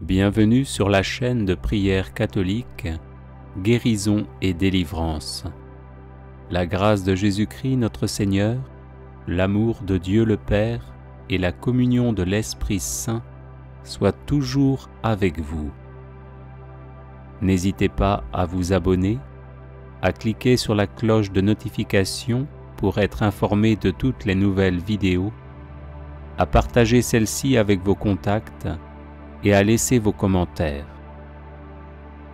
Bienvenue sur la chaîne de prière catholique Guérison et délivrance. La grâce de Jésus-Christ notre Seigneur, l'amour de Dieu le Père et la communion de l'Esprit Saint soient toujours avec vous. N'hésitez pas à vous abonner, à cliquer sur la cloche de notification pour être informé de toutes les nouvelles vidéos, à partager celle-ci avec vos contacts et à laisser vos commentaires.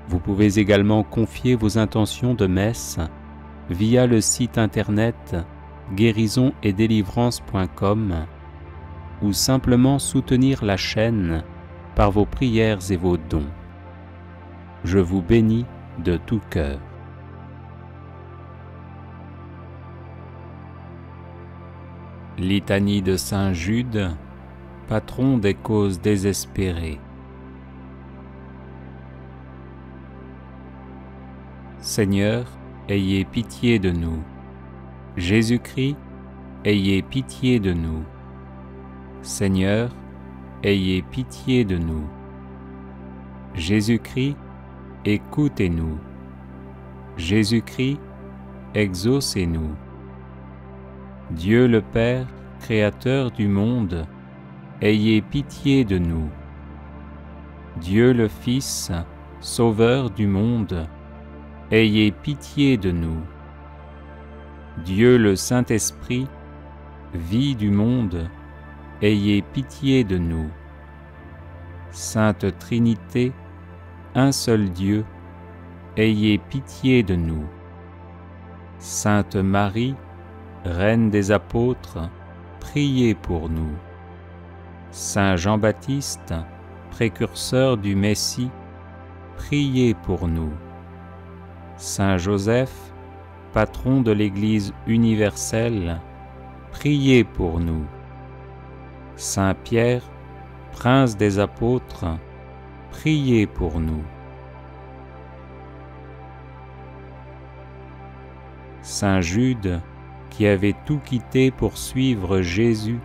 Vous pouvez également confier vos intentions de messe via le site internet guérisonetdélivrance.com ou simplement soutenir la chaîne par vos prières et vos dons. Je vous bénis de tout cœur. Litanie de Saint Jude, patron des causes désespérées. Seigneur, ayez pitié de nous. Jésus-Christ, ayez pitié de nous. Seigneur, ayez pitié de nous. Jésus-Christ, écoutez-nous. Jésus-Christ, exaucez-nous. Dieu le Père, Créateur du monde, ayez pitié de nous. Dieu le Fils, Sauveur du monde, ayez pitié de nous. Dieu le Saint-Esprit, vie du monde, ayez pitié de nous. Sainte Trinité, un seul Dieu, ayez pitié de nous. Sainte Marie, Reine des apôtres, priez pour nous. Saint Jean-Baptiste, précurseur du Messie, priez pour nous. Saint Joseph, patron de l'Église universelle, priez pour nous. Saint Pierre, prince des apôtres, priez pour nous. Saint Jude, qui avait tout quitté pour suivre Jésus,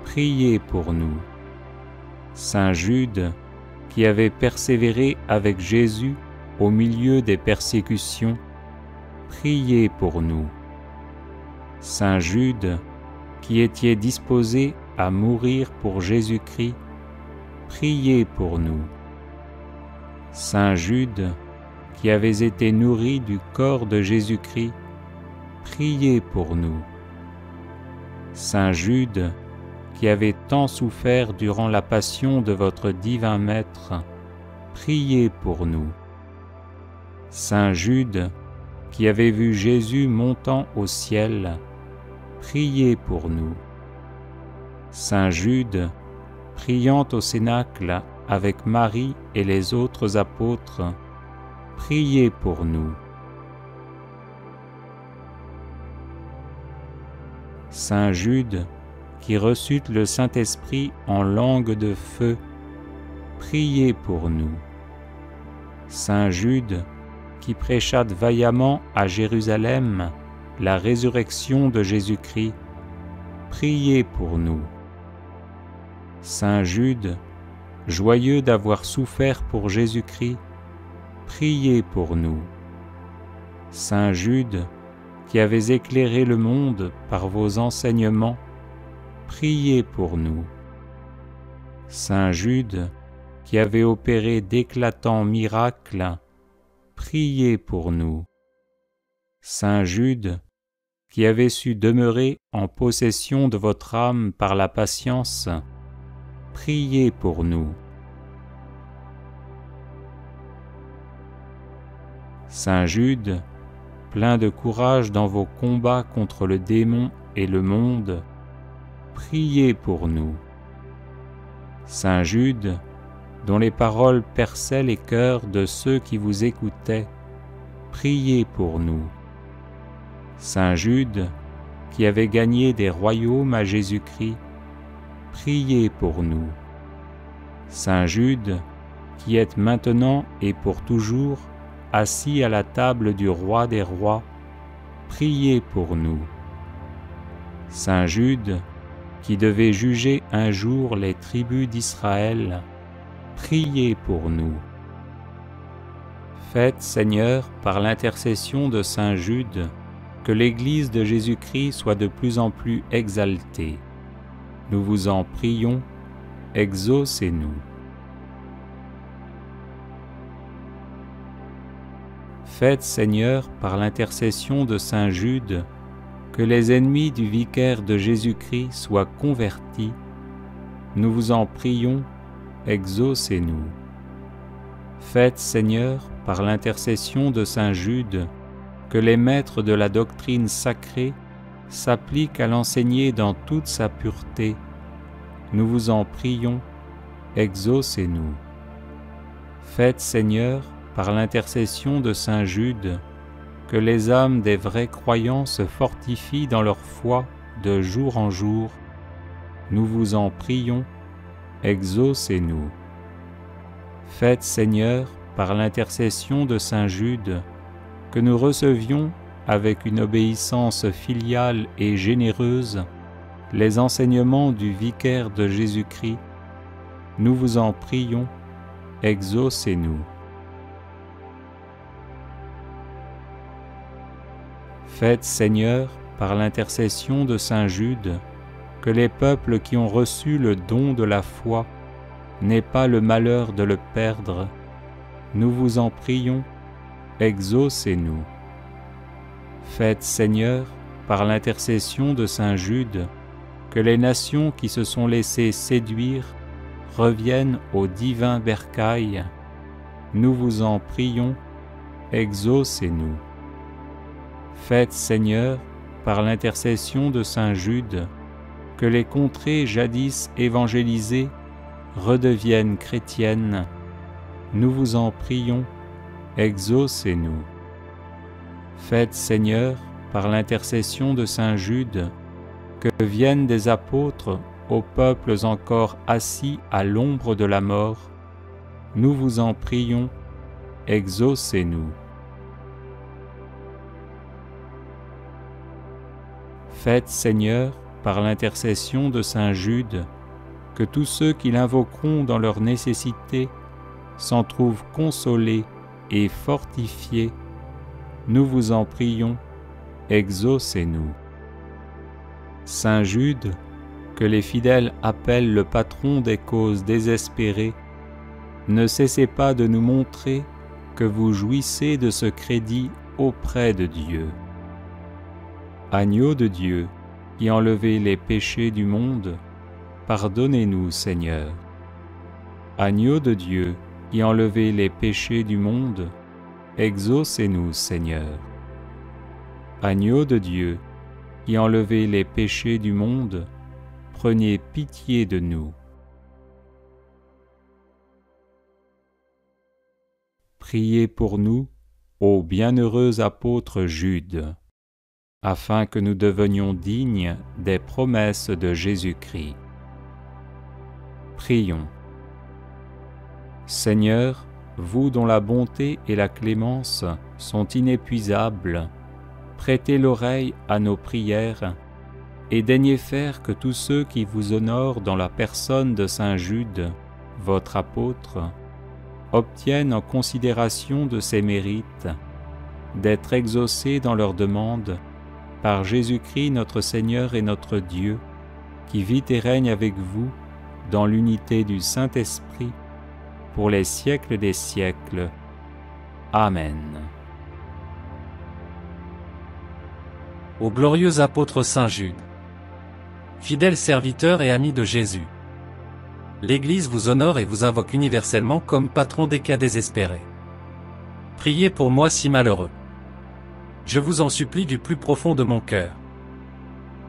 priez pour nous. Saint Jude, qui avait persévéré avec Jésus au milieu des persécutions, priez pour nous. Saint Jude, qui étiez disposé à mourir pour Jésus-Christ, priez pour nous. Saint Jude, qui avez été nourri du corps de Jésus-Christ, priez pour nous. Saint Jude, qui avez tant souffert durant la passion de votre divin Maître, priez pour nous. Saint Jude, qui avez vu Jésus montant au ciel, priez pour nous. Saint Jude, priant au Cénacle avec Marie et les autres apôtres, priez pour nous. Saint Jude, qui reçut le Saint-Esprit en langue de feu, priez pour nous. Saint Jude, qui prêcha vaillamment à Jérusalem la résurrection de Jésus-Christ, priez pour nous. Saint Jude, joyeux d'avoir souffert pour Jésus-Christ, priez pour nous. Saint Jude, qui avez éclairé le monde par vos enseignements, priez pour nous. Saint Jude, qui avez opéré d'éclatants miracles, priez pour nous. Saint Jude, qui avez su demeurer en possession de votre âme par la patience, priez pour nous. Saint Jude, plein de courage dans vos combats contre le démon et le monde, priez pour nous. Saint Jude, dont les paroles perçaient les cœurs de ceux qui vous écoutaient, priez pour nous. Saint Jude, qui avait gagné des royaumes à Jésus-Christ, priez pour nous. Saint Jude, qui êtes maintenant et pour toujours assis à la table du Roi des rois, priez pour nous. Saint Jude, qui devait juger un jour les tribus d'Israël, priez pour nous. Faites, Seigneur, par l'intercession de saint Jude, que l'Église de Jésus-Christ soit de plus en plus exaltée. Nous vous en prions, exaucez-nous. Faites, Seigneur, par l'intercession de saint Jude, que les ennemis du vicaire de Jésus-Christ soient convertis. Nous vous en prions, exaucez-nous. Faites, Seigneur, par l'intercession de saint Jude, que les maîtres de la doctrine sacrée s'appliquent à l'enseigner dans toute sa pureté. Nous vous en prions, exaucez-nous. Faites, Seigneur, par l'intercession de saint Jude, que les âmes des vrais croyants se fortifient dans leur foi de jour en jour. Nous vous en prions, exaucez-nous. Faites, Seigneur, par l'intercession de saint Jude, que nous recevions, avec une obéissance filiale et généreuse, les enseignements du vicaire de Jésus-Christ. Nous vous en prions, exaucez-nous. Faites, Seigneur, par l'intercession de saint Jude, que les peuples qui ont reçu le don de la foi n'aient pas le malheur de le perdre. Nous vous en prions, exaucez-nous. Faites, Seigneur, par l'intercession de saint Jude, que les nations qui se sont laissées séduire reviennent au divin bercail. Nous vous en prions, exaucez-nous. Faites, Seigneur, par l'intercession de saint Jude, que les contrées jadis évangélisées redeviennent chrétiennes. Nous vous en prions, exaucez-nous. Faites, Seigneur, par l'intercession de saint Jude, que viennent des apôtres aux peuples encore assis à l'ombre de la mort. Nous vous en prions, exaucez-nous. Faites, Seigneur, par l'intercession de saint Jude, que tous ceux qui l'invoqueront dans leur nécessité s'en trouvent consolés et fortifiés. Nous vous en prions, exaucez-nous. Saint Jude, que les fidèles appellent le patron des causes désespérées, ne cessez pas de nous montrer que vous jouissez de ce crédit auprès de Dieu. Agneau de Dieu, qui enlevez les péchés du monde, pardonnez-nous, Seigneur. Agneau de Dieu, qui enlevez les péchés du monde, exaucez-nous, Seigneur. Agneau de Dieu, qui enlevez les péchés du monde, prenez pitié de nous. Priez pour nous, ô bienheureux apôtre Jude, afin que nous devenions dignes des promesses de Jésus-Christ. Prions. Seigneur, vous dont la bonté et la clémence sont inépuisables, prêtez l'oreille à nos prières et daignez faire que tous ceux qui vous honorent dans la personne de saint Jude, votre apôtre, obtiennent en considération de ses mérites d'être exaucés dans leurs demandes par Jésus-Christ notre Seigneur et notre Dieu, qui vit et règne avec vous dans l'unité du Saint-Esprit, pour les siècles des siècles. Amen. Ô glorieux apôtre Saint Jude, fidèle serviteur et ami de Jésus, l'Église vous honore et vous invoque universellement comme patron des cas désespérés. Priez pour moi si malheureux. Je vous en supplie du plus profond de mon cœur.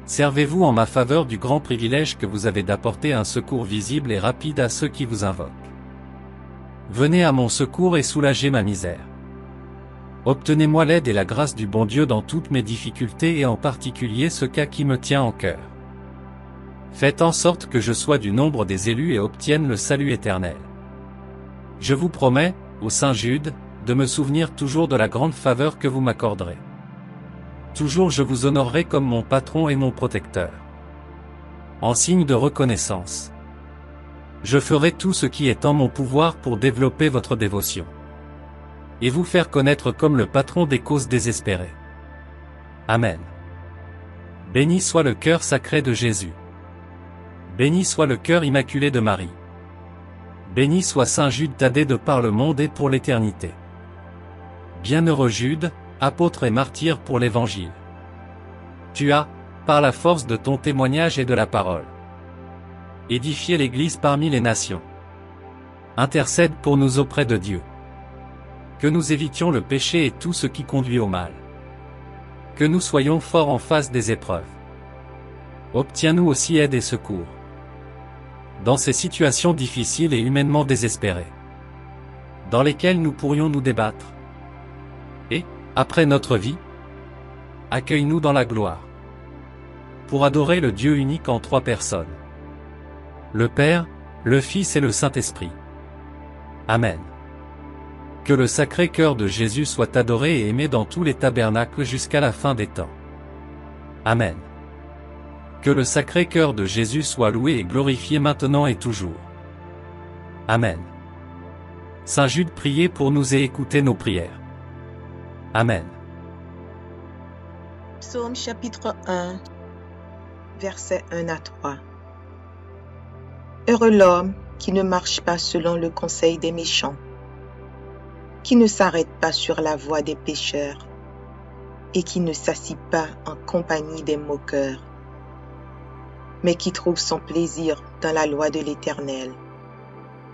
Servez-vous en ma faveur du grand privilège que vous avez d'apporter un secours visible et rapide à ceux qui vous invoquent. Venez à mon secours et soulagez ma misère. Obtenez-moi l'aide et la grâce du bon Dieu dans toutes mes difficultés et en particulier ce cas qui me tient en cœur. Faites en sorte que je sois du nombre des élus et obtienne le salut éternel. Je vous promets, ô Saint Jude, de me souvenir toujours de la grande faveur que vous m'accorderez. Toujours je vous honorerai comme mon patron et mon protecteur. En signe de reconnaissance, Je ferai tout ce qui est en mon pouvoir pour développer votre dévotion et vous faire connaître comme le patron des causes désespérées. Amen. Béni soit le cœur sacré de Jésus. Béni soit le cœur immaculé de Marie. Béni soit Saint Jude Thaddée de par le monde et pour l'éternité. Bienheureux Jude, apôtre et martyr pour l'Évangile. Tu as, par la force de ton témoignage et de la parole, édifié l'Église parmi les nations. Intercède pour nous auprès de Dieu. Que nous évitions le péché et tout ce qui conduit au mal. Que nous soyons forts en face des épreuves. Obtiens-nous aussi aide et secours dans ces situations difficiles et humainement désespérées, dans lesquelles nous pourrions nous débattre. Et, après notre vie, accueille-nous dans la gloire, pour adorer le Dieu unique en trois personnes, le Père, le Fils et le Saint-Esprit. Amen. Que le Sacré-Cœur de Jésus soit adoré et aimé dans tous les tabernacles jusqu'à la fin des temps. Amen. Que le Sacré-Cœur de Jésus soit loué et glorifié maintenant et toujours. Amen. Saint Jude, priez pour nous et écoutez nos prières. Amen. Psaume chapitre 1, versets 1 à 3. Heureux l'homme qui ne marche pas selon le conseil des méchants, qui ne s'arrête pas sur la voie des pécheurs, et qui ne s'assit pas en compagnie des moqueurs, mais qui trouve son plaisir dans la loi de l'Éternel,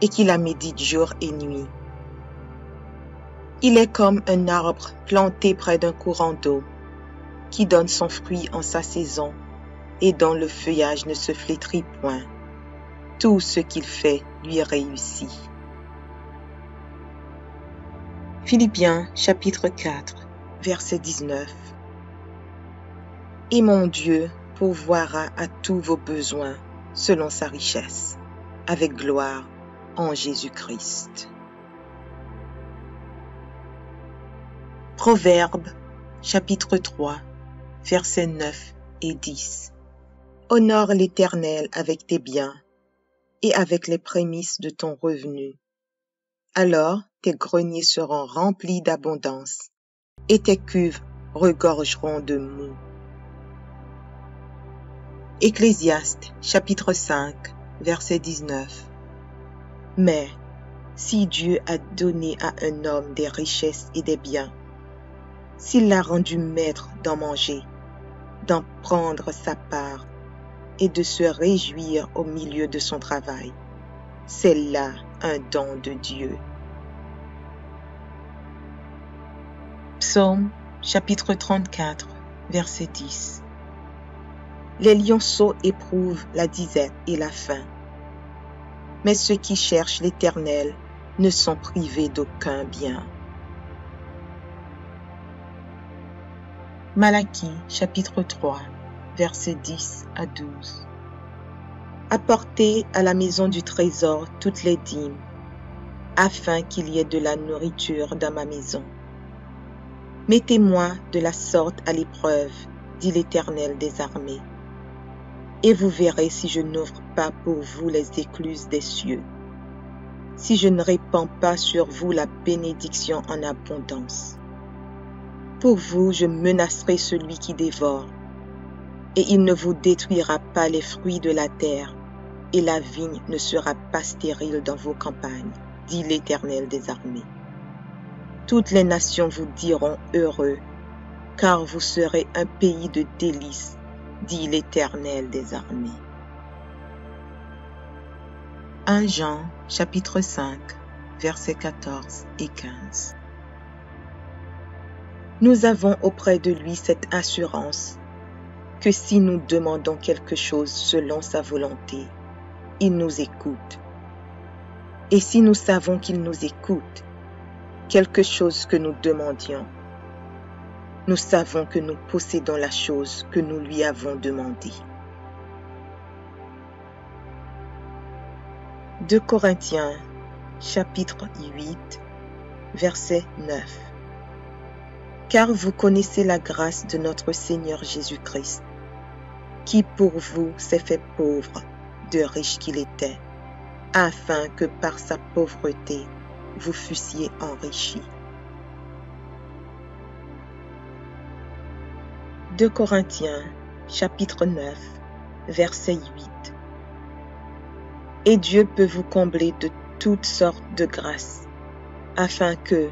et qui la médite jour et nuit. Il est comme un arbre planté près d'un courant d'eau, qui donne son fruit en sa saison, et dont le feuillage ne se flétrit point. Tout ce qu'il fait lui réussit. Philippiens chapitre 4, verset 19. Et mon Dieu pourvoira à tous vos besoins selon sa richesse, avec gloire en Jésus-Christ. Proverbes chapitre 3, versets 9 et 10. Honore l'Éternel avec tes biens et avec les prémices de ton revenu. Alors tes greniers seront remplis d'abondance et tes cuves regorgeront de moût. Ecclésiaste chapitre 5, verset 19. Mais si Dieu a donné à un homme des richesses et des biens, s'il l'a rendu maître d'en manger, d'en prendre sa part et de se réjouir au milieu de son travail, c'est là un don de Dieu. Psaume chapitre 34, verset 10. Les lionceaux éprouvent la disette et la faim, mais ceux qui cherchent l'Éternel ne sont privés d'aucun bien. Malachie chapitre 3, versets 10 à 12. Apportez à la maison du trésor toutes les dîmes, afin qu'il y ait de la nourriture dans ma maison. Mettez-moi de la sorte à l'épreuve, dit l'Éternel des armées, et vous verrez si je n'ouvre pas pour vous les écluses des cieux, si je ne répands pas sur vous la bénédiction en abondance. Pour vous, je menacerai celui qui dévore, et il ne vous détruira pas les fruits de la terre, et la vigne ne sera pas stérile dans vos campagnes, dit l'Éternel des armées. Toutes les nations vous diront heureux, car vous serez un pays de délices, dit l'Éternel des armées. 1 Jean chapitre 5, versets 14 et 15. Nous avons auprès de lui cette assurance que si nous demandons quelque chose selon sa volonté, il nous écoute. Et si nous savons qu'il nous écoute, quelque chose que nous demandions, nous savons que nous possédons la chose que nous lui avons demandée. 2 Corinthiens chapitre 8, verset 9. Car vous connaissez la grâce de notre Seigneur Jésus-Christ, qui pour vous s'est fait pauvre, de riche qu'il était, afin que par sa pauvreté, vous fussiez enrichis. 2 Corinthiens, chapitre 9, verset 8. Et Dieu peut vous combler de toutes sortes de grâces, afin que,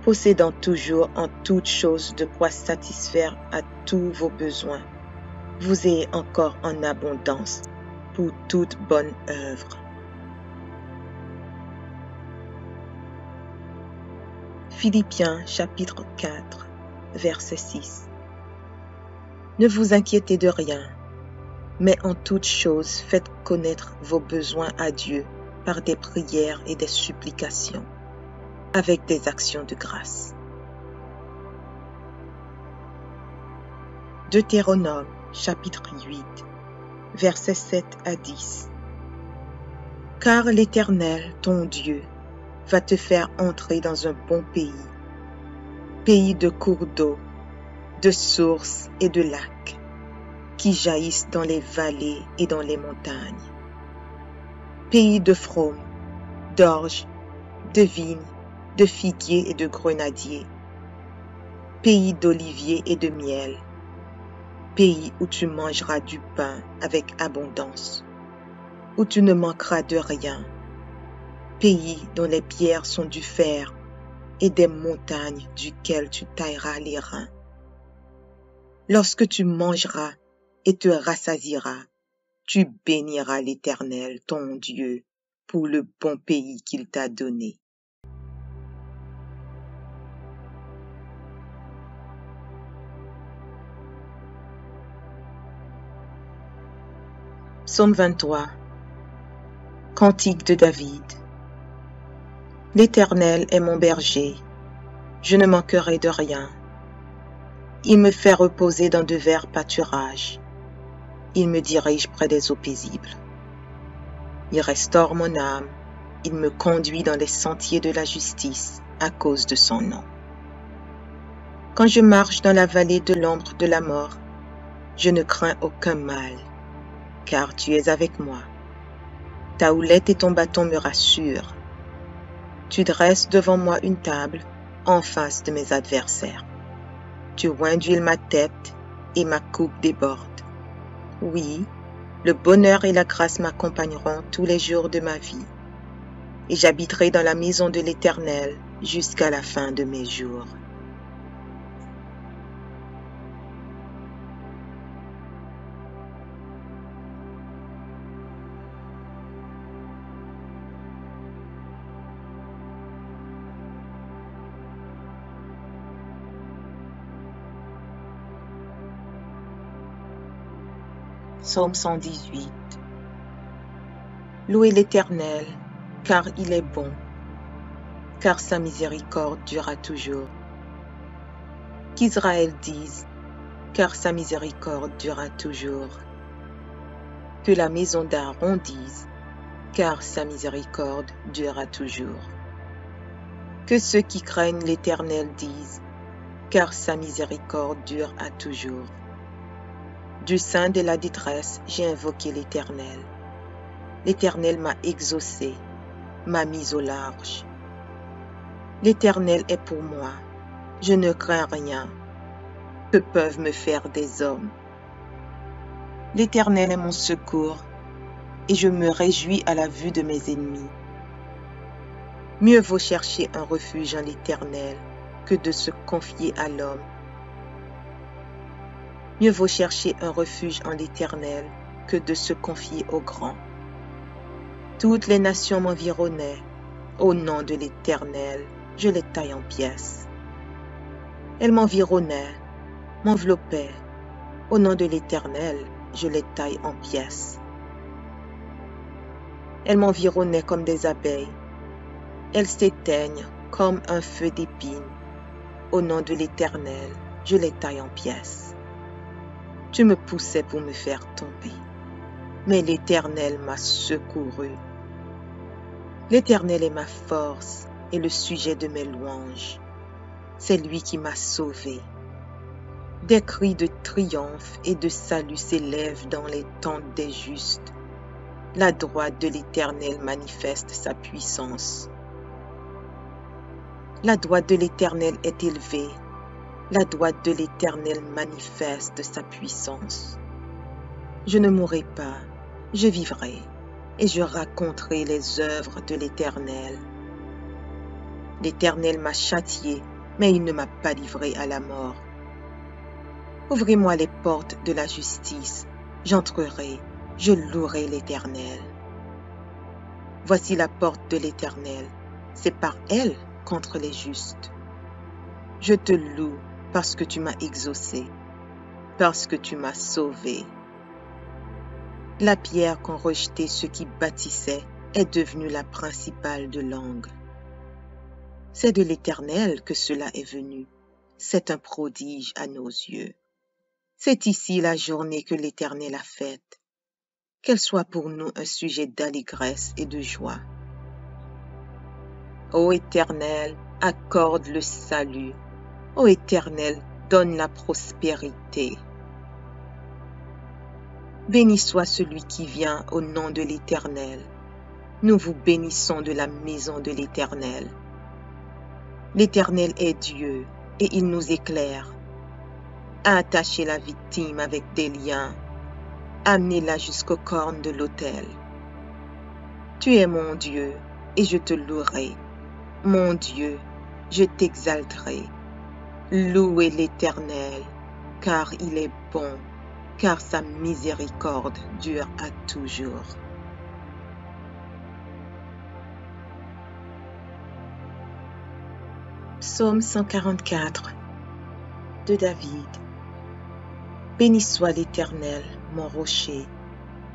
possédant toujours en toutes choses de quoi satisfaire à tous vos besoins, vous ayez encore en abondance pour toute bonne œuvre. Philippiens chapitre 4, verset 6. Ne vous inquiétez de rien, mais en toutes choses faites connaître vos besoins à Dieu par des prières et des supplications, avec des actions de grâce. Deutéronome chapitre 8, versets 7 à 10. Car l'Éternel, ton Dieu, va te faire entrer dans un bon pays de cours d'eau, de sources et de lacs, qui jaillissent dans les vallées et dans les montagnes. Pays de fraumes, d'orges, de vignes, de figuiers et de grenadiers. Pays d'oliviers et de miel. Pays où tu mangeras du pain avec abondance, où tu ne manqueras de rien. Pays dont les pierres sont du fer et des montagnes duquel tu tailleras les reins. Lorsque tu mangeras et te rassasieras, tu béniras l'Éternel, ton Dieu, pour le bon pays qu'il t'a donné. Psaume 23. Cantique de David. L'Éternel est mon berger, je ne manquerai de rien. Il me fait reposer dans de verts pâturages. Il me dirige près des eaux paisibles. Il restaure mon âme. Il me conduit dans les sentiers de la justice à cause de son nom. Quand je marche dans la vallée de l'ombre de la mort, je ne crains aucun mal, car tu es avec moi. Ta houlette et ton bâton me rassurent. Tu dresses devant moi une table en face de mes adversaires. Tu oins d'huile ma tête et ma coupe déborde. Oui, le bonheur et la grâce m'accompagneront tous les jours de ma vie, et j'habiterai dans la maison de l'Éternel jusqu'à la fin de mes jours. Psaume 118. Louez l'Éternel, car il est bon, car sa miséricorde durera toujours. Qu'Israël dise, car sa miséricorde durera toujours. Que la maison d'Aaron dise, car sa miséricorde durera toujours. Que ceux qui craignent l'Éternel disent, car sa miséricorde dure à toujours. Du sein de la détresse, j'ai invoqué l'Éternel. L'Éternel m'a exaucé, m'a mis au large. L'Éternel est pour moi, je ne crains rien. Que peuvent me faire des hommes? L'Éternel est mon secours, et je me réjouis à la vue de mes ennemis. Mieux vaut chercher un refuge en l'Éternel que de se confier à l'homme. Mieux vaut chercher un refuge en l'Éternel que de se confier au grand. Toutes les nations m'environnaient. Au nom de l'Éternel, je les taille en pièces. Elles m'environnaient, m'enveloppaient. Au nom de l'Éternel, je les taille en pièces. Elles m'environnaient comme des abeilles. Elles s'éteignent comme un feu d'épines. Au nom de l'Éternel, je les taille en pièces. Tu me poussais pour me faire tomber, mais l'Éternel m'a secouru. L'Éternel est ma force et le sujet de mes louanges. C'est lui qui m'a sauvé. Des cris de triomphe et de salut s'élèvent dans les tentes des justes. La droite de l'Éternel manifeste sa puissance. La droite de l'Éternel est élevée. La droite de l'Éternel manifeste sa puissance. Je ne mourrai pas, je vivrai, et je raconterai les œuvres de l'Éternel. L'Éternel m'a châtié, mais il ne m'a pas livré à la mort. Ouvrez-moi les portes de la justice, j'entrerai, je louerai l'Éternel. Voici la porte de l'Éternel, c'est par elle contre les justes. Je te loue parce que tu m'as exaucé, parce que tu m'as sauvé. La pierre qu'ont rejetée ceux qui bâtissaient est devenue la principale de l'angle. C'est de l'Éternel que cela est venu. C'est un prodige à nos yeux. C'est ici la journée que l'Éternel a faite. Qu'elle soit pour nous un sujet d'allégresse et de joie. Ô Éternel, accorde le salut. Ô Éternel, donne la prospérité. Béni soit celui qui vient au nom de l'Éternel. Nous vous bénissons de la maison de l'Éternel. L'Éternel est Dieu, et il nous éclaire. Attachez la victime avec des liens. Amenez-la jusqu'aux cornes de l'autel. Tu es mon Dieu, et je te louerai. Mon Dieu, je t'exalterai. Louez l'Éternel, car il est bon, car sa miséricorde dure à toujours. Psaume 144 de David. Béni soit l'Éternel, mon rocher,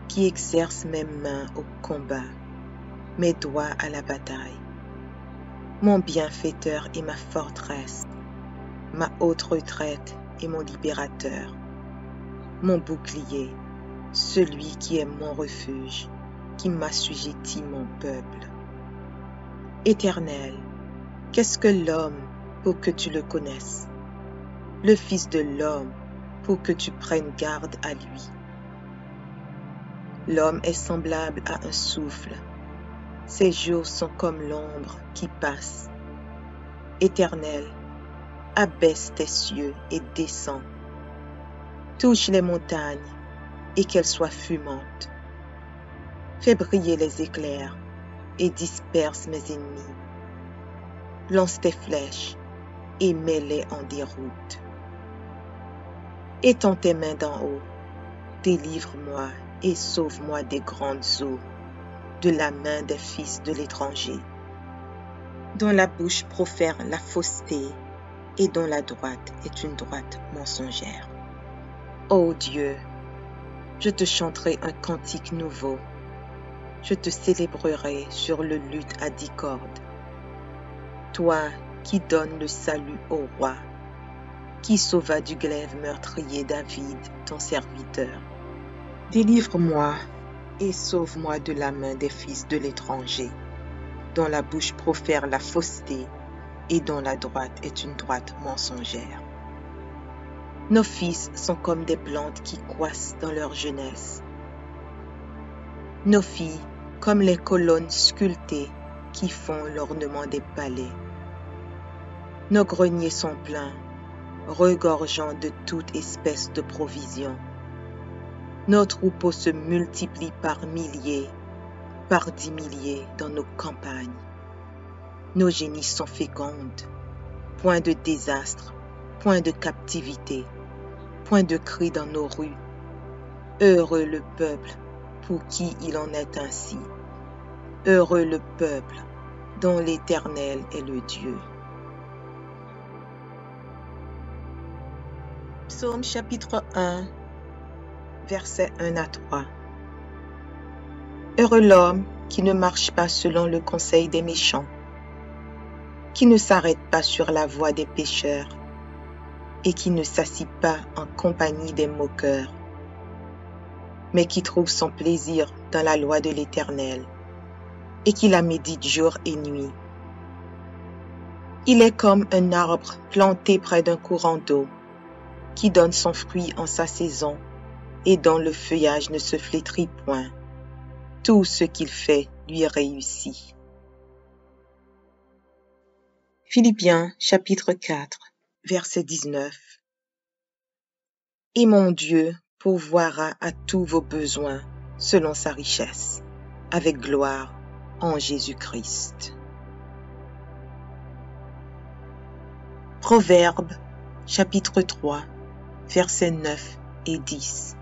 qui exerce mes mains au combat, mes doigts à la bataille. Mon bienfaiteur et ma forteresse, ma haute retraite et mon libérateur, mon bouclier, celui qui est mon refuge, qui m'assujettit mon peuple. Éternel, qu'est-ce que l'homme pour que tu le connaisses? Le Fils de l'homme pour que tu prennes garde à lui. L'homme est semblable à un souffle. Ses jours sont comme l'ombre qui passe. Éternel, abaisse tes cieux et descends. Touche les montagnes et qu'elles soient fumantes. Fais briller les éclairs et disperse mes ennemis. Lance tes flèches et mets-les en déroute. Étends tes mains d'en haut, délivre-moi et sauve-moi des grandes eaux, de la main des fils de l'étranger, dont la bouche profère la fausseté et dont la droite est une droite mensongère. Ô Dieu, je te chanterai un cantique nouveau, je te célébrerai sur le luth à 10 cordes. Toi qui donnes le salut au roi, qui sauva du glaive meurtrier David, ton serviteur. Délivre-moi et sauve-moi de la main des fils de l'étranger, dont la bouche profère la fausseté et dont la droite est une droite mensongère. Nos fils sont comme des plantes qui croissent dans leur jeunesse. Nos filles comme les colonnes sculptées qui font l'ornement des palais. Nos greniers sont pleins, regorgeant de toute espèce de provisions. Nos troupeaux se multiplient par milliers, par 10 milliers dans nos campagnes. Nos génies sont fécondes, point de désastre, point de captivité, point de cri dans nos rues. Heureux le peuple pour qui il en est ainsi. Heureux le peuple dont l'Éternel est le Dieu. Psaume chapitre 1, versets 1 à 3. Heureux l'homme qui ne marche pas selon le conseil des méchants, qui ne s'arrête pas sur la voie des pécheurs, et qui ne s'assit pas en compagnie des moqueurs, mais qui trouve son plaisir dans la loi de l'Éternel, et qui la médite jour et nuit. Il est comme un arbre planté près d'un courant d'eau, qui donne son fruit en sa saison, et dont le feuillage ne se flétrit point. tout ce qu'il fait lui réussit. Philippiens chapitre 4, verset 19. Et mon Dieu pourvoira à tous vos besoins selon sa richesse, avec gloire en Jésus-Christ. Proverbes chapitre 3, versets 9 et 10.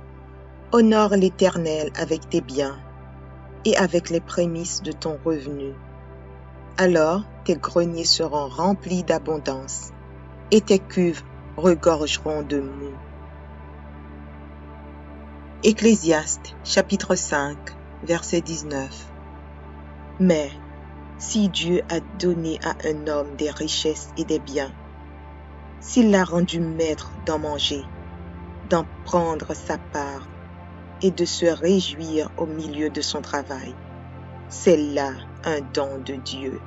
Honore l'Éternel avec tes biens et avec les prémices de ton revenu. Alors tes greniers seront remplis d'abondance et tes cuves regorgeront de moût. Ecclésiaste chapitre 5, verset 19. Mais si Dieu a donné à un homme des richesses et des biens, s'il l'a rendu maître d'en manger, d'en prendre sa part et de se réjouir au milieu de son travail, c'est là un don de Dieu.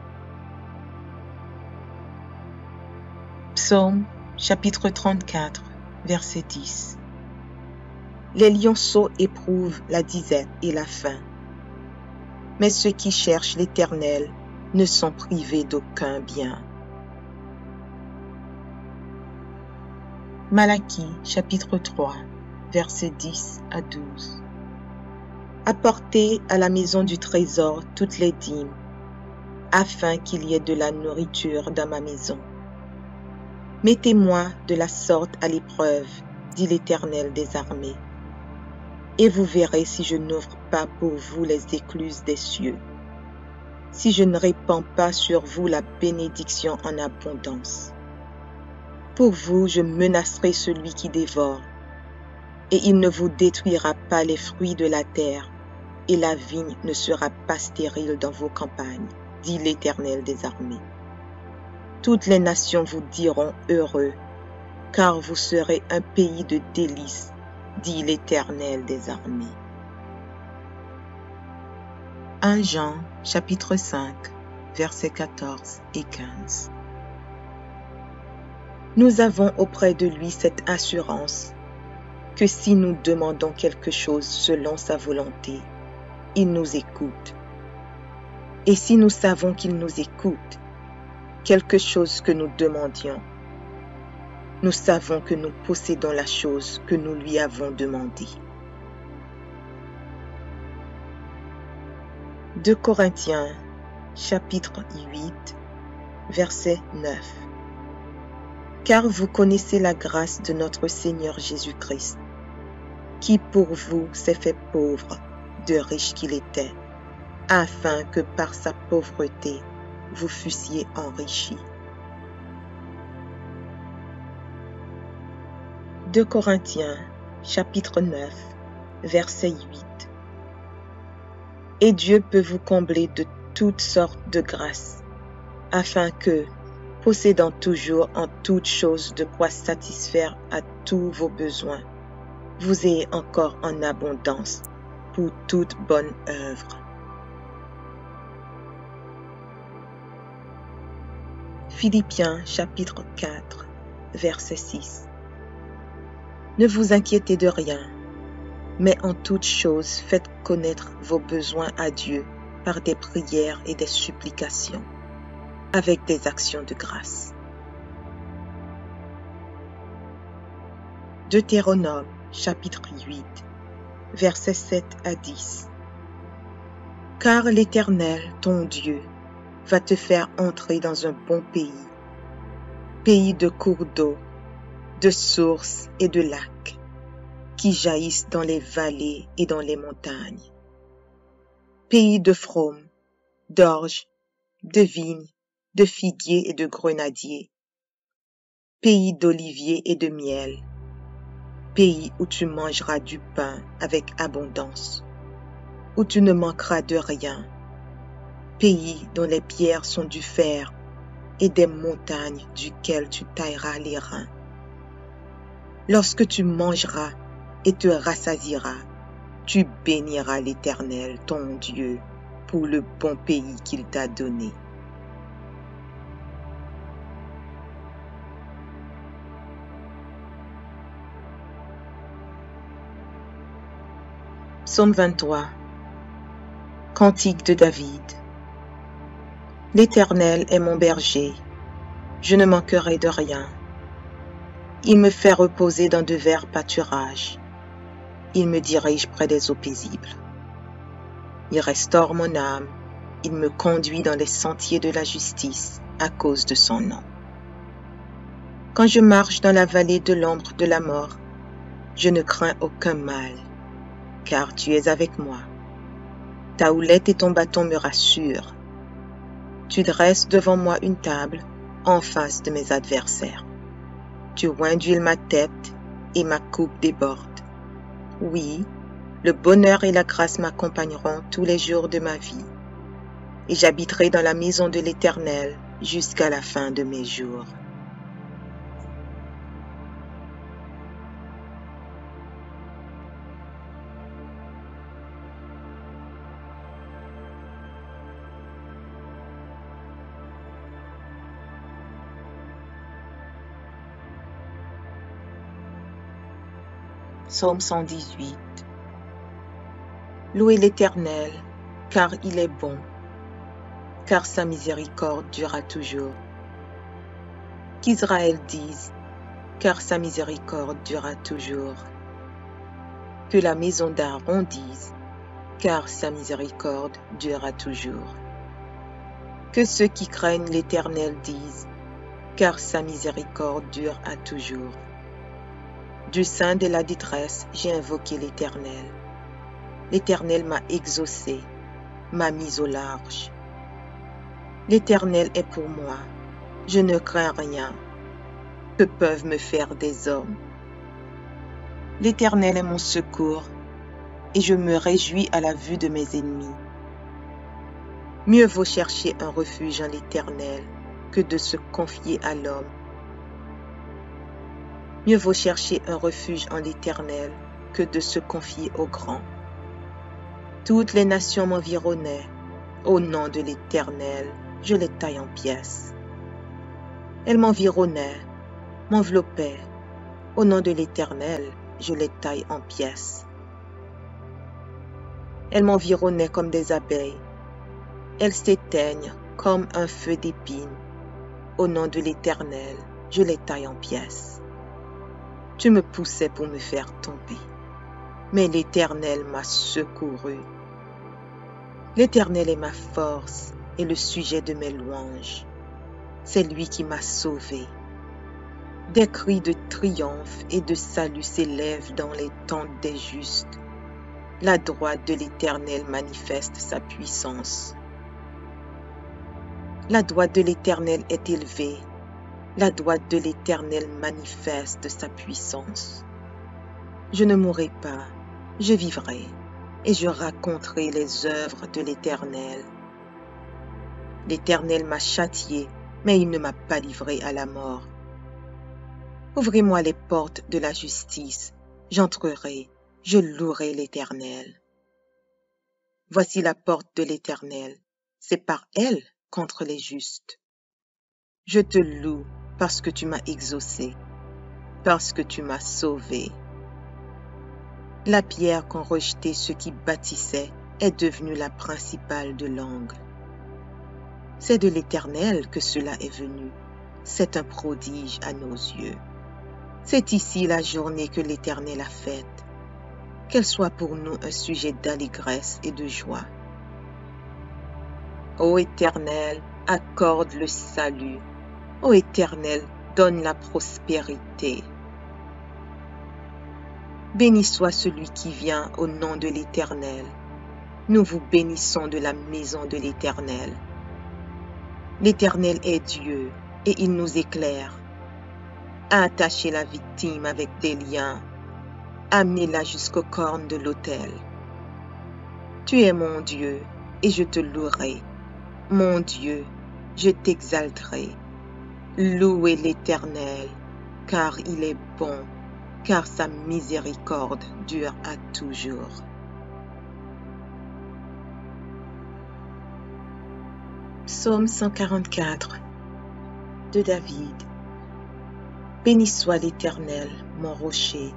Psaume chapitre 34, verset 10. Les lionceaux éprouvent la disette et la faim, mais ceux qui cherchent l'Éternel ne sont privés d'aucun bien. Malachie chapitre 3, versets 10 à 12. Apportez à la maison du trésor toutes les dîmes, afin qu'il y ait de la nourriture dans ma maison. Mettez-moi de la sorte à l'épreuve, dit l'Éternel des armées, et vous verrez si je n'ouvre pas pour vous les écluses des cieux, si je ne répands pas sur vous la bénédiction en abondance. Pour vous, je menacerai celui qui dévore, et il ne vous détruira pas les fruits de la terre, et la vigne ne sera pas stérile dans vos campagnes, dit l'Éternel des armées. Toutes les nations vous diront heureux, car vous serez un pays de délices, dit l'Éternel des armées. 1 Jean chapitre 5, versets 14 et 15. Nous avons auprès de lui cette assurance que si nous demandons quelque chose selon sa volonté, il nous écoute. Et si nous savons qu'il nous écoute, quelque chose que nous demandions, nous savons que nous possédons la chose que nous lui avons demandée. 2 Corinthiens chapitre 8, verset 9. Car vous connaissez la grâce de notre Seigneur Jésus-Christ, qui pour vous s'est fait pauvre, de riche qu'il était, afin que par sa pauvreté vous fussiez enrichis. 2 Corinthiens chapitre 9, verset 8. Et Dieu peut vous combler de toutes sortes de grâces, afin que, possédant toujours en toutes choses de quoi satisfaire à tous vos besoins, vous ayez encore en abondance pour toute bonne œuvre. Philippiens chapitre 4, verset 6. Ne vous inquiétez de rien, mais en toutes choses faites connaître vos besoins à Dieu par des prières et des supplications, avec des actions de grâce. Deutéronome chapitre 8, versets 7 à 10. Car l'Éternel, ton Dieu, va te faire entrer dans un bon pays de cours d'eau, de sources et de lacs, qui jaillissent dans les vallées et dans les montagnes. Pays de fraumes, d'orges, de vignes, de figuiers et de grenadiers. Pays d'oliviers et de miel. Pays où tu mangeras du pain avec abondance, où tu ne manqueras de rien. Pays dont les pierres sont du fer et des montagnes duquel tu tailleras les reins. Lorsque tu mangeras et te rassasieras, tu béniras l'Éternel, ton Dieu, pour le bon pays qu'il t'a donné. Psaume 23. Cantique de David. L'Éternel est mon berger, je ne manquerai de rien. Il me fait reposer dans de verts pâturages, il me dirige près des eaux paisibles. Il restaure mon âme, il me conduit dans les sentiers de la justice à cause de son nom. Quand je marche dans la vallée de l'ombre de la mort, je ne crains aucun mal, car tu es avec moi. Ta houlette et ton bâton me rassurent. Tu dresses devant moi une table en face de mes adversaires. Tu oins d'huile ma tête et ma coupe déborde. Oui, le bonheur et la grâce m'accompagneront tous les jours de ma vie, et j'habiterai dans la maison de l'Éternel jusqu'à la fin de mes jours. Psaume 118. Louez l'Éternel, car il est bon, car sa miséricorde durera toujours. Qu'Israël dise, car sa miséricorde durera toujours. Que la maison d'Aaron dise, car sa miséricorde durera toujours. Que ceux qui craignent l'Éternel disent, car sa miséricorde dure à toujours. Du sein de la détresse, j'ai invoqué l'Éternel. L'Éternel m'a exaucé, m'a mis au large. L'Éternel est pour moi, je ne crains rien. Que peuvent me faire des hommes? L'Éternel est mon secours, et je me réjouis à la vue de mes ennemis. Mieux vaut chercher un refuge en l'Éternel que de se confier à l'homme. Mieux vaut chercher un refuge en l'Éternel que de se confier au grand. Toutes les nations m'environnaient. Au nom de l'Éternel, je les taille en pièces. Elles m'environnaient, m'enveloppaient. Au nom de l'Éternel, je les taille en pièces. Elles m'environnaient comme des abeilles. Elles s'éteignent comme un feu d'épines. Au nom de l'Éternel, je les taille en pièces. Tu me poussais pour me faire tomber, mais l'Éternel m'a secouru. L'Éternel est ma force et le sujet de mes louanges. C'est lui qui m'a sauvé. Des cris de triomphe et de salut s'élèvent dans les tentes des justes. La droite de l'Éternel manifeste sa puissance. La droite de l'Éternel est élevée. La droite de l'Éternel manifeste sa puissance. Je ne mourrai pas, je vivrai, et je raconterai les œuvres de l'Éternel. L'Éternel m'a châtié, mais il ne m'a pas livré à la mort. Ouvrez-moi les portes de la justice, j'entrerai, je louerai l'Éternel. Voici la porte de l'Éternel, c'est par elle contre les justes. Je te loue parce que tu m'as exaucé, parce que tu m'as sauvé. La pierre qu'ont rejetée ceux qui bâtissaient est devenue la principale de l'angle. C'est de l'Éternel que cela est venu, c'est un prodige à nos yeux. C'est ici la journée que l'Éternel a faite, qu'elle soit pour nous un sujet d'allégresse et de joie. Ô Éternel, accorde le salut. Ô Éternel, donne la prospérité. Béni soit celui qui vient au nom de l'Éternel. Nous vous bénissons de la maison de l'Éternel. L'Éternel est Dieu et il nous éclaire. Attachez la victime avec des liens. Amenez-la jusqu'aux cornes de l'autel. Tu es mon Dieu et je te louerai. Mon Dieu, je t'exalterai. Louez l'Éternel, car il est bon, car sa miséricorde dure à toujours. Psaume 144 de David. Béni soit l'Éternel, mon rocher,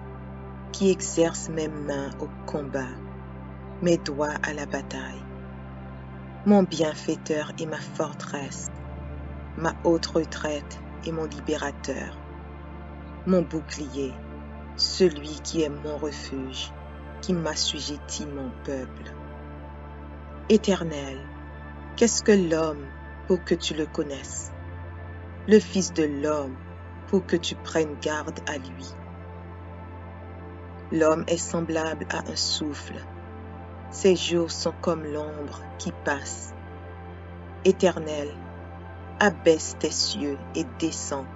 qui exerce mes mains au combat, mes doigts à la bataille. mon bienfaiteur et ma forteresse, ma haute retraite et mon libérateur, mon bouclier, celui qui est mon refuge, qui m'assujettit mon peuple. Éternel, qu'est-ce que l'homme pour que tu le connaisses? Le Fils de l'homme pour que tu prennes garde à lui. L'homme est semblable à un souffle. Ses jours sont comme l'ombre qui passe. Éternel, abaisse tes cieux et descends.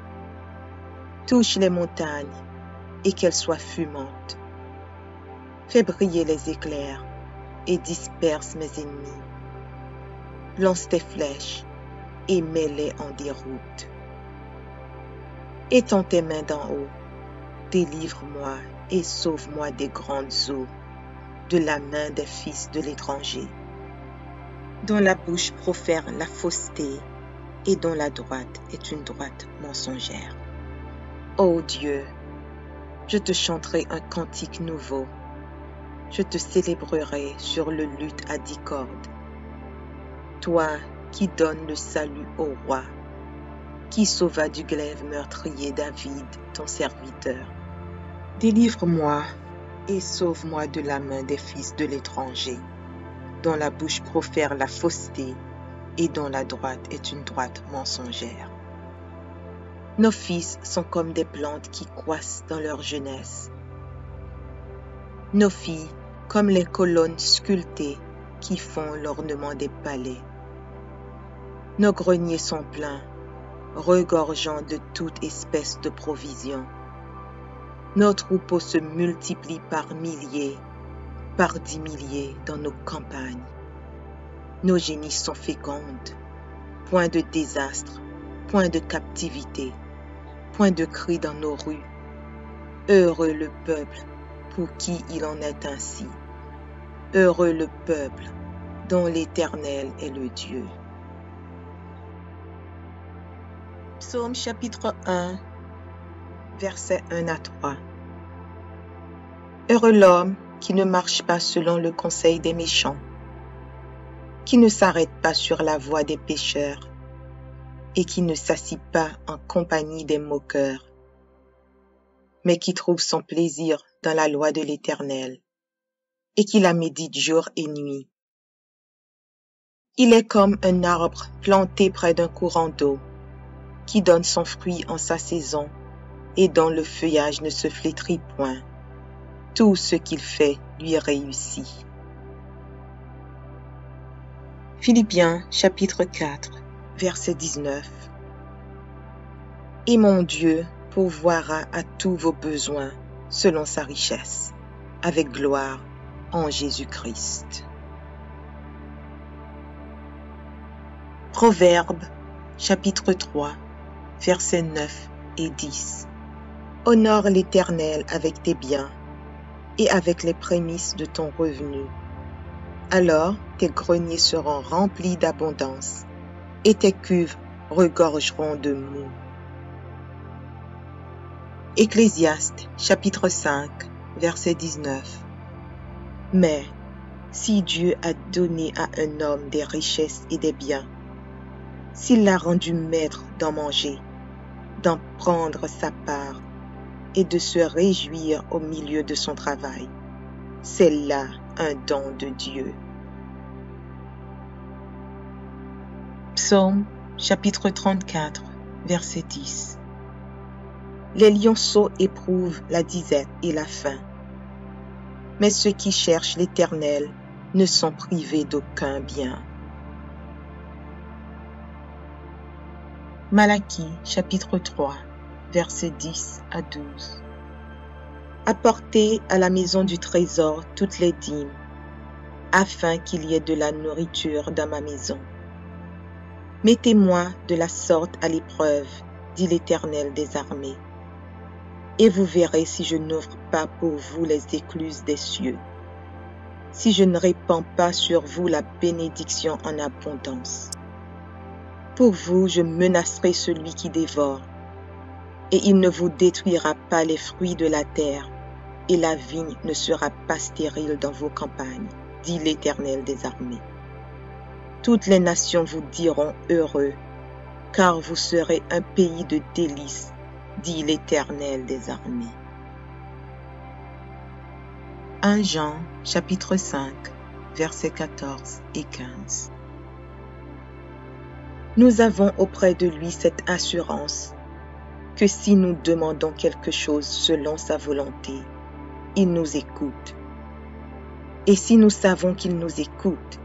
Touche les montagnes et qu'elles soient fumantes. Fais briller les éclairs et disperse mes ennemis. Lance tes flèches et mets-les en déroute. Étends tes mains d'en haut, délivre-moi et sauve-moi des grandes eaux, de la main des fils de l'étranger, dont la bouche profère la fausseté et dont la droite est une droite mensongère. Ô Dieu, je te chanterai un cantique nouveau, je te célébrerai sur le luth à 10 cordes. Toi qui donnes le salut au roi, qui sauva du glaive meurtrier David, ton serviteur. Délivre-moi et sauve-moi de la main des fils de l'étranger, dont la bouche profère la fausseté et dont la droite est une droite mensongère. Nos fils sont comme des plantes qui croissent dans leur jeunesse. Nos filles comme les colonnes sculptées qui font l'ornement des palais. Nos greniers sont pleins, regorgeant de toute espèce de provisions. Nos troupeaux se multiplient par milliers, par 10 milliers dans nos campagnes. Nos génies sont fécondes, point de désastre, point de captivité, point de cri dans nos rues. Heureux le peuple pour qui il en est ainsi. Heureux le peuple dont l'Éternel est le Dieu. Psaume chapitre 1, versets 1 à 3. Heureux l'homme qui ne marche pas selon le conseil des méchants, qui ne s'arrête pas sur la voie des pécheurs, et qui ne s'assit pas en compagnie des moqueurs, mais qui trouve son plaisir dans la loi de l'Éternel, et qui la médite jour et nuit. Il est comme un arbre planté près d'un courant d'eau, qui donne son fruit en sa saison, et dont le feuillage ne se flétrit point. Tout ce qu'il fait lui réussit. Philippiens chapitre 4, verset 19. Et mon Dieu pourvoira à tous vos besoins selon sa richesse, avec gloire en Jésus-Christ. Proverbes chapitre 3, versets 9 et 10. Honore l'Éternel avec tes biens et avec les prémices de ton revenu. Alors tes greniers seront remplis d'abondance et tes cuves regorgeront de moût. Ecclésiaste chapitre 5, verset 19. Mais si Dieu a donné à un homme des richesses et des biens, s'il l'a rendu maître d'en manger, d'en prendre sa part et de se réjouir au milieu de son travail, c'est là un don de Dieu. Psaume chapitre 34, verset 10. Les lionceaux éprouvent la disette et la faim, mais ceux qui cherchent l'Éternel ne sont privés d'aucun bien. Malachie chapitre 3, versets 10 à 12. Apportez à la maison du trésor toutes les dîmes, afin qu'il y ait de la nourriture dans ma maison. Mettez-moi de la sorte à l'épreuve, dit l'Éternel des armées, et vous verrez si je n'ouvre pas pour vous les écluses des cieux, si je ne répands pas sur vous la bénédiction en abondance. Pour vous, je menacerai celui qui dévore, et il ne vous détruira pas les fruits de la terre, et la vigne ne sera pas stérile dans vos campagnes, dit l'Éternel des armées. Toutes les nations vous diront heureux, car vous serez un pays de délices, dit l'Éternel des armées. 1 Jean, chapitre 5, versets 14 et 15. Nous avons auprès de lui cette assurance que si nous demandons quelque chose selon sa volonté, il nous écoute. Et si nous savons qu'il nous écoute,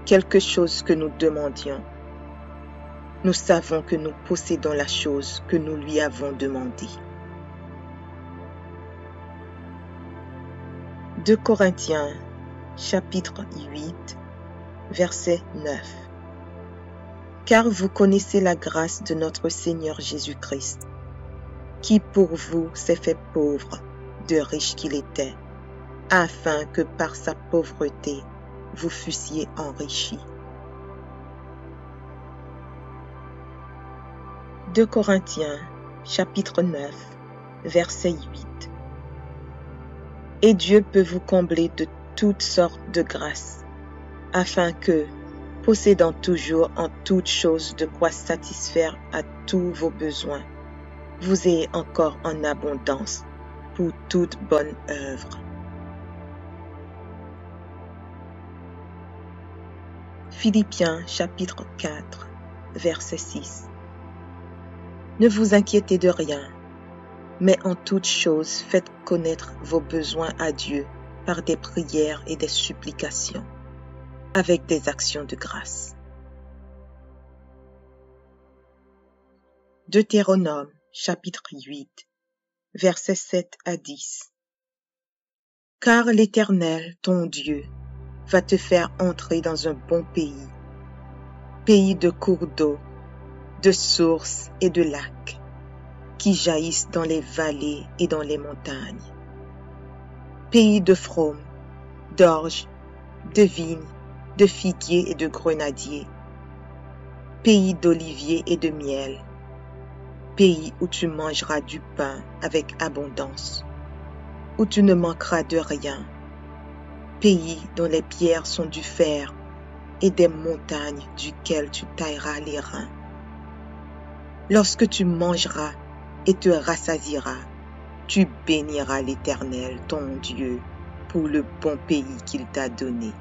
quelque chose que nous demandions, nous savons que nous possédons la chose que nous lui avons demandée. 2 Corinthiens, chapitre 8, verset 9. Car vous connaissez la grâce de notre Seigneur Jésus-Christ, qui pour vous s'est fait pauvre, de riche qu'il était, afin que par sa pauvreté vous fussiez enrichis. 2 Corinthiens, chapitre 9, verset 8. Et Dieu peut vous combler de toutes sortes de grâces, afin que, possédant toujours en toutes choses de quoi satisfaire à tous vos besoins, vous ayez encore en abondance pour toute bonne œuvre. Philippiens chapitre 4, verset 6. Ne vous inquiétez de rien, mais en toutes choses faites connaître vos besoins à Dieu par des prières et des supplications, avec des actions de grâce. Deutéronome chapitre 8, versets 7 à 10. Car l'Éternel, ton Dieu, va te faire entrer dans un bon pays, pays de cours d'eau, de sources et de lacs, qui jaillissent dans les vallées et dans les montagnes, pays de fraumes, d'orges, de vignes, de figuiers et de grenadiers, pays d'oliviers et de miel, pays où tu mangeras du pain avec abondance, où tu ne manqueras de rien, pays dont les pierres sont du fer et des montagnes duquel tu tailleras les reins. Lorsque tu mangeras et te rassasieras, tu béniras l'Éternel, ton Dieu, pour le bon pays qu'il t'a donné.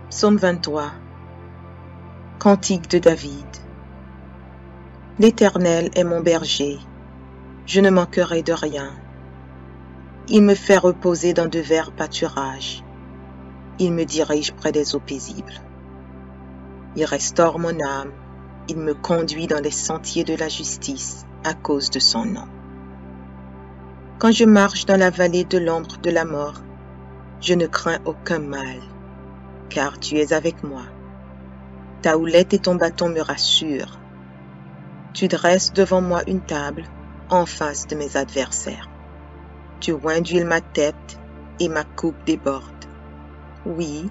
Psaume 23. Cantique de David. L'Éternel est mon berger, je ne manquerai de rien. Il me fait reposer dans de verts pâturages. Il me dirige près des eaux paisibles. Il restaure mon âme. Il me conduit dans les sentiers de la justice à cause de son nom. Quand je marche dans la vallée de l'ombre de la mort, je ne crains aucun mal, car tu es avec moi. Ta houlette et ton bâton me rassurent. Tu dresses devant moi une table en face de mes adversaires. Tu oins d'huile ma tête et ma coupe déborde. Oui,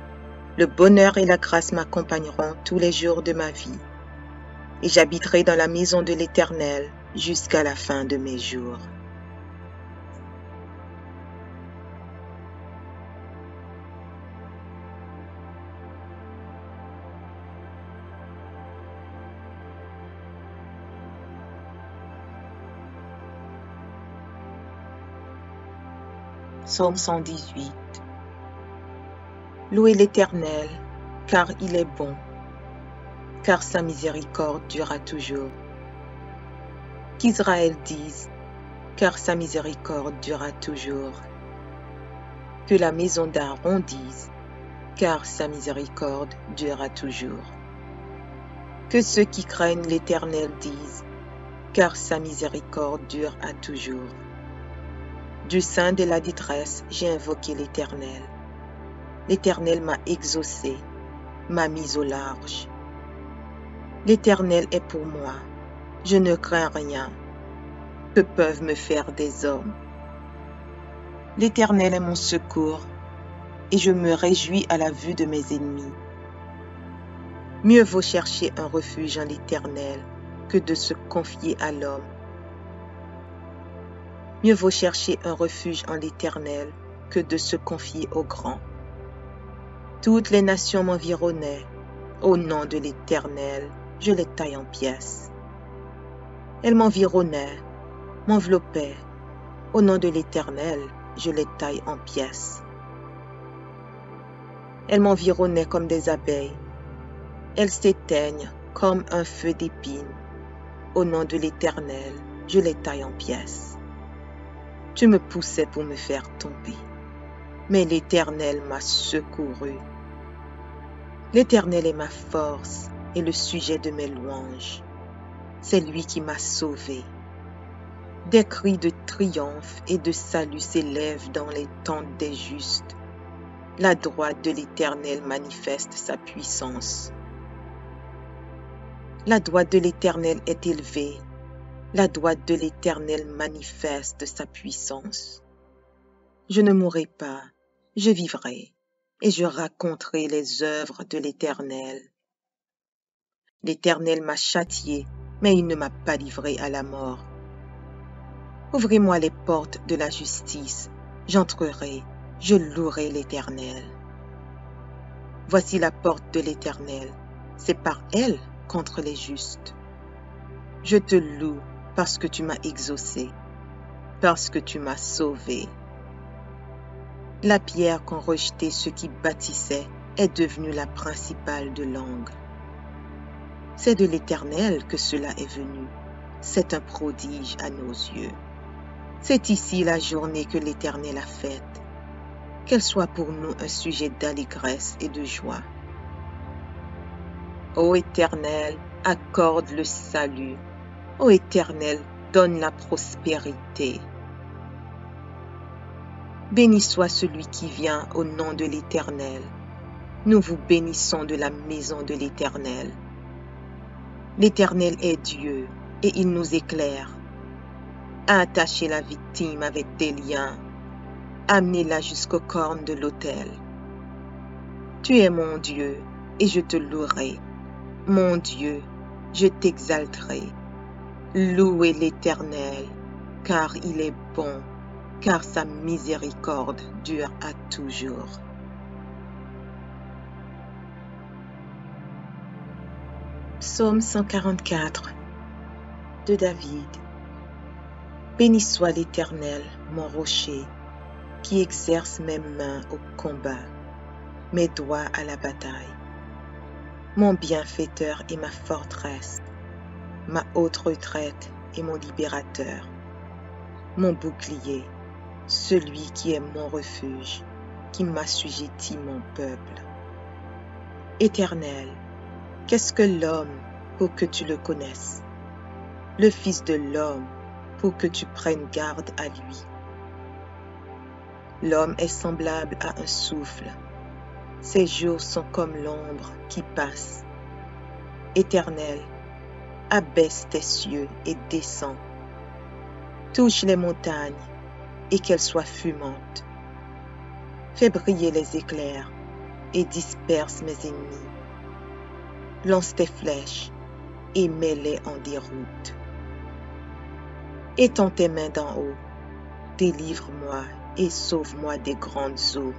le bonheur et la grâce m'accompagneront tous les jours de ma vie, et j'habiterai dans la maison de l'Éternel jusqu'à la fin de mes jours. Psaume 118. Louez l'Éternel, car il est bon, car sa miséricorde durera toujours. Qu'Israël dise, car sa miséricorde durera toujours. Que la maison d'Aaron dise, car sa miséricorde durera toujours. Que ceux qui craignent l'Éternel disent, car sa miséricorde dure à toujours. Du sein de la détresse, j'ai invoqué l'Éternel. L'Éternel m'a exaucé, m'a mis au large. L'Éternel est pour moi, je ne crains rien. Que peuvent me faire des hommes? L'Éternel est mon secours, et je me réjouis à la vue de mes ennemis. Mieux vaut chercher un refuge en l'Éternel que de se confier à l'homme. Mieux vaut chercher un refuge en l'Éternel que de se confier aux grands. Toutes les nations m'environnaient. Au nom de l'Éternel, je les taille en pièces. Elles m'environnaient, m'enveloppaient. Au nom de l'Éternel, je les taille en pièces. Elles m'environnaient comme des abeilles. Elles s'éteignent comme un feu d'épines. Au nom de l'Éternel, je les taille en pièces. Tu me poussais pour me faire tomber, mais l'Éternel m'a secouru. L'Éternel est ma force et le sujet de mes louanges. C'est lui qui m'a sauvé. Des cris de triomphe et de salut s'élèvent dans les tentes des justes. La droite de l'Éternel manifeste sa puissance. La droite de l'Éternel est élevée. La droite de l'Éternel manifeste sa puissance. Je ne mourrai pas, je vivrai, et je raconterai les œuvres de l'Éternel. L'Éternel m'a châtié, mais il ne m'a pas livré à la mort. Ouvrez-moi les portes de la justice, j'entrerai, je louerai l'Éternel. Voici la porte de l'Éternel, c'est par elle contre les justes. Je te loue parce que tu m'as exaucé, parce que tu m'as sauvé. La pierre qu'ont rejetée ceux qui bâtissaient est devenue la principale de l'angle. C'est de l'Éternel que cela est venu. C'est un prodige à nos yeux. C'est ici la journée que l'Éternel a faite. Qu'elle soit pour nous un sujet d'allégresse et de joie. Ô Éternel, accorde le salut. Ô Éternel, donne la prospérité. Béni soit celui qui vient au nom de l'Éternel. Nous vous bénissons de la maison de l'Éternel. L'Éternel est Dieu et il nous éclaire. Attachez la victime avec des liens. Amenez-la jusqu'aux cornes de l'autel. Tu es mon Dieu et je te louerai. Mon Dieu, je t'exalterai. Louez l'Éternel, car il est bon, car sa miséricorde dure à toujours. Psaume 144 de David. Béni soit l'Éternel, mon rocher, qui exerce mes mains au combat, mes doigts à la bataille. Mon bienfaiteur et ma forteresse, ma haute retraite et mon libérateur, mon bouclier, celui qui est mon refuge, qui m'assujettit mon peuple. Éternel, qu'est-ce que l'homme pour que tu le connaisses? Le Fils de l'homme pour que tu prennes garde à lui. L'homme est semblable à un souffle. Ses jours sont comme l'ombre qui passe. Éternel, abaisse tes cieux et descends. Touche les montagnes et qu'elles soient fumantes. Fais briller les éclairs et disperse mes ennemis. Lance tes flèches et mets-les en déroute. Étends tes mains d'en haut, délivre-moi et sauve-moi des grandes eaux,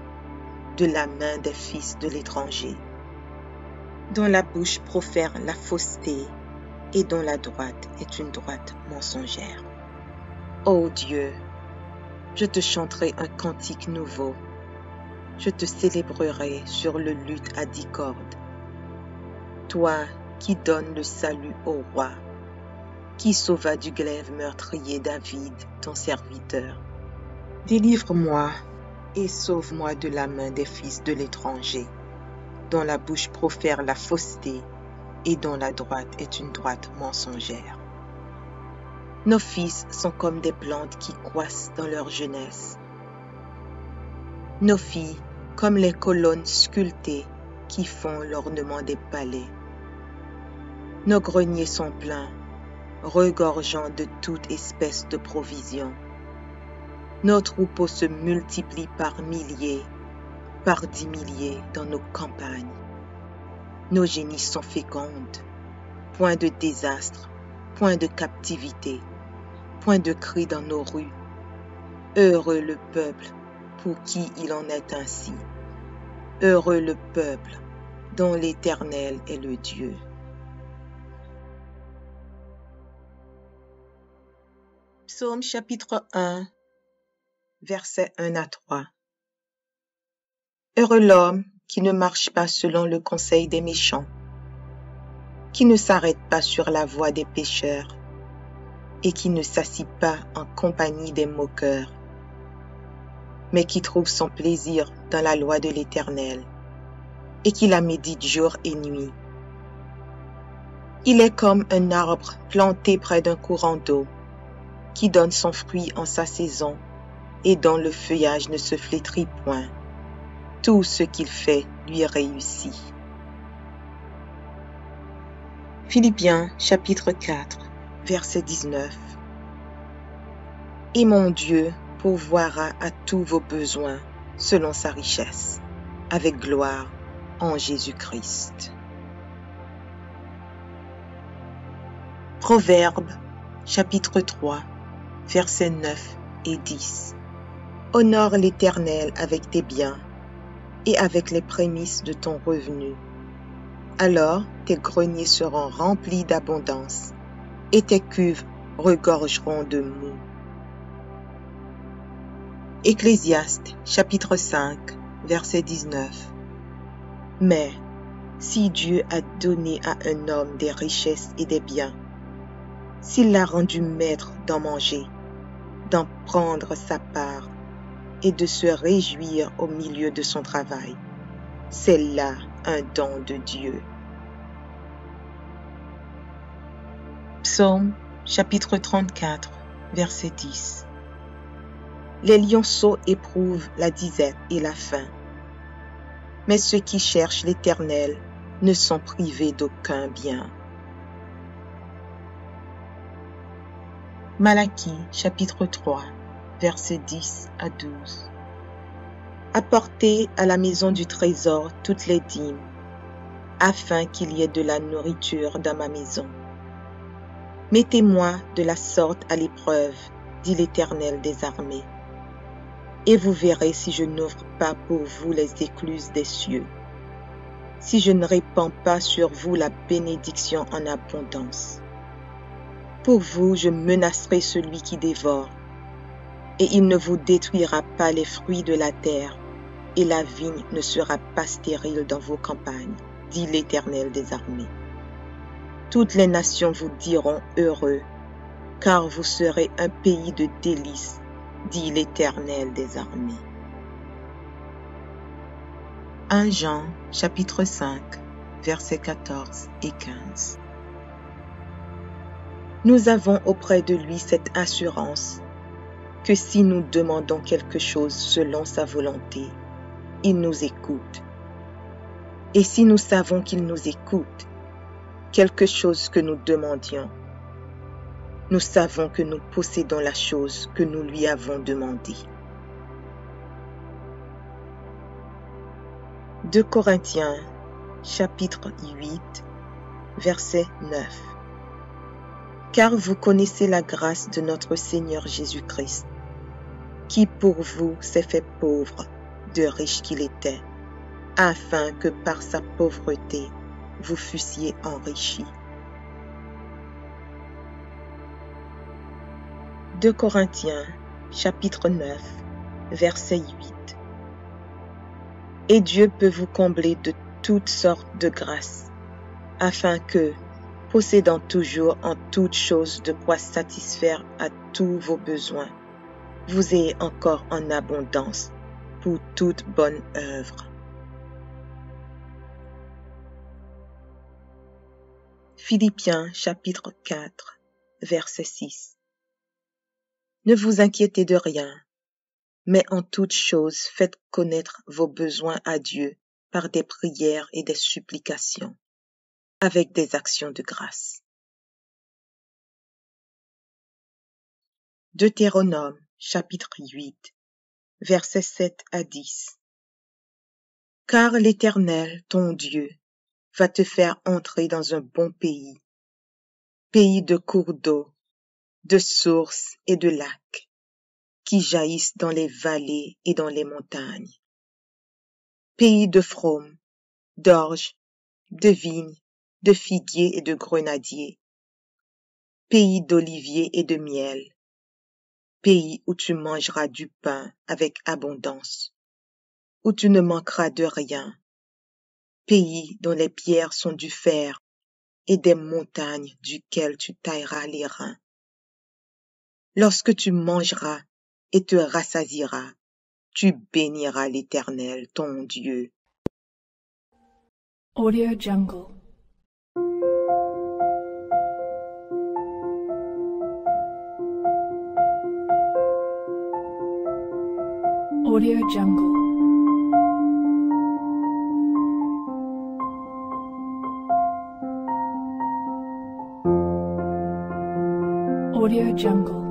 de la main des fils de l'étranger, dont la bouche profère la fausseté et dont la droite est une droite mensongère. Ô Dieu, je te chanterai un cantique nouveau, je te célébrerai sur le luth à 10 cordes. Toi qui donnes le salut au roi, qui sauva du glaive meurtrier David, ton serviteur. Délivre-moi et sauve-moi de la main des fils de l'étranger, dont la bouche profère la fausseté et dont la droite est une droite mensongère. Nos fils sont comme des plantes qui croissent dans leur jeunesse. Nos filles comme les colonnes sculptées qui font l'ornement des palais. Nos greniers sont pleins, regorgeant de toute espèce de provisions. Nos troupeaux se multiplient par milliers, par 10 milliers dans nos campagnes. Nos génies sont fécondes, point de désastre, point de captivité, point de cris dans nos rues, Heureux le peuple pour qui il en est ainsi. Heureux le peuple dont l'Éternel est le Dieu. Psaume chapitre 1, versets 1 à 3. Heureux l'homme qui ne marche pas selon le conseil des méchants, qui ne s'arrête pas sur la voie des pécheurs et qui ne s'assit pas en compagnie des moqueurs, mais qui trouve son plaisir dans la loi de l'Éternel et qui la médite jour et nuit. Il est comme un arbre planté près d'un courant d'eau, qui donne son fruit en sa saison et dont le feuillage ne se flétrit point. Tout ce qu'il fait lui réussit. Philippiens chapitre 4, verset 19. Et mon Dieu pourvoira à tous vos besoins selon sa richesse, avec gloire en Jésus-Christ. Proverbes chapitre 3, versets 9 et 10. Honore l'Éternel avec tes biens et avec les prémices de ton revenu. Alors tes greniers seront remplis d'abondance et tes cuves regorgeront de mou. Ecclésiaste chapitre 5, verset 19. Mais si Dieu a donné à un homme des richesses et des biens, s'il l'a rendu maître d'en manger, d'en prendre sa part et de se réjouir au milieu de son travail, c'est là un don de Dieu. Psaume chapitre 34, verset 10. Les lionceaux éprouvent la disette et la faim, mais ceux qui cherchent l'Éternel ne sont privés d'aucun bien. Malachie chapitre 3, versets 10 à 12. Apportez à la maison du trésor toutes les dîmes, afin qu'il y ait de la nourriture dans ma maison. Mettez-moi de la sorte à l'épreuve, dit l'Éternel des armées, et vous verrez si je n'ouvre pas pour vous les écluses des cieux, si je ne répands pas sur vous la bénédiction en abondance. Pour vous, je menacerai celui qui dévore, et il ne vous détruira pas les fruits de la terre, et la vigne ne sera pas stérile dans vos campagnes, dit l'Éternel des armées. Toutes les nations vous diront heureux, car vous serez un pays de délices, dit l'Éternel des armées. 1 Jean chapitre 5, versets 14 et 15. Nous avons auprès de lui cette assurance que si nous demandons quelque chose selon sa volonté, il nous écoute. Et si nous savons qu'il nous écoute, quelque chose que nous demandions, nous savons que nous possédons la chose que nous lui avons demandée. 2 Corinthiens chapitre 8, verset 9. Car vous connaissez la grâce de notre Seigneur Jésus-Christ, qui pour vous s'est fait pauvre, de riche qu'il était, afin que par sa pauvreté vous fussiez enrichis. 2 Corinthiens chapitre 9, verset 8. Et Dieu peut vous combler de toutes sortes de grâces, afin que, possédant toujours en toutes choses de quoi satisfaire à tous vos besoins, vous ayez encore en abondance pour toute bonne œuvre. Philippiens chapitre 4, verset 6. Ne vous inquiétez de rien, mais en toutes choses faites connaître vos besoins à Dieu par des prières et des supplications, avec des actions de grâce. Deutéronome chapitre 8, versets 7 à 10. Car l'Éternel, ton Dieu, va te faire entrer dans un bon pays, pays de cours d'eau, de sources et de lacs, qui jaillissent dans les vallées et dans les montagnes. Pays de fraume, d'orge, de vignes, de figuiers et de grenadiers. Pays d'oliviers et de miel. Pays où tu mangeras du pain avec abondance, où tu ne manqueras de rien. Pays dont les pierres sont du fer et des montagnes duquel tu tailleras les reins. Lorsque tu mangeras et te rassasieras, tu béniras l'Éternel, ton Dieu. Audio Jungle. Audio Jungle. Audio Jungle.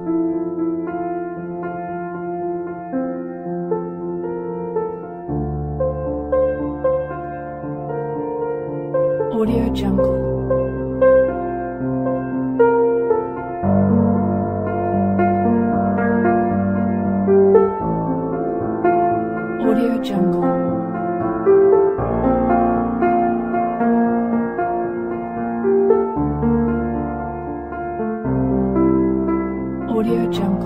Audio Jungle. Audio Jungle. Audio Jungle. Audio Jungle.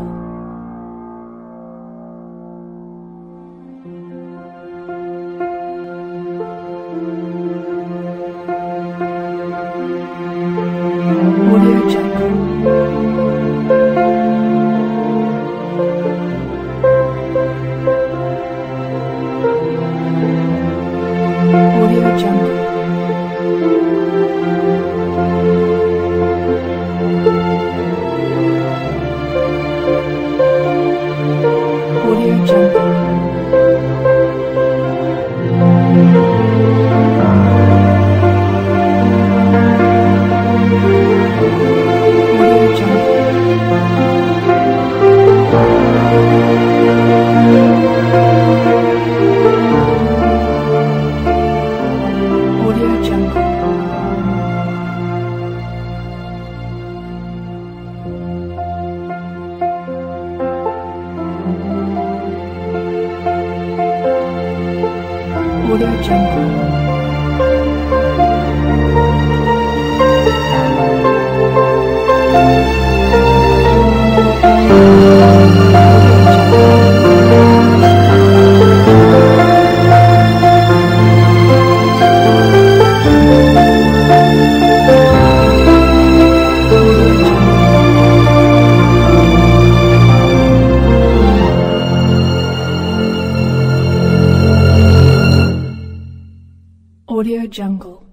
Audio Jungle. Audio Jungle. Audio Jungle. Audio Jungle. Audio Jungle. Audio Jungle.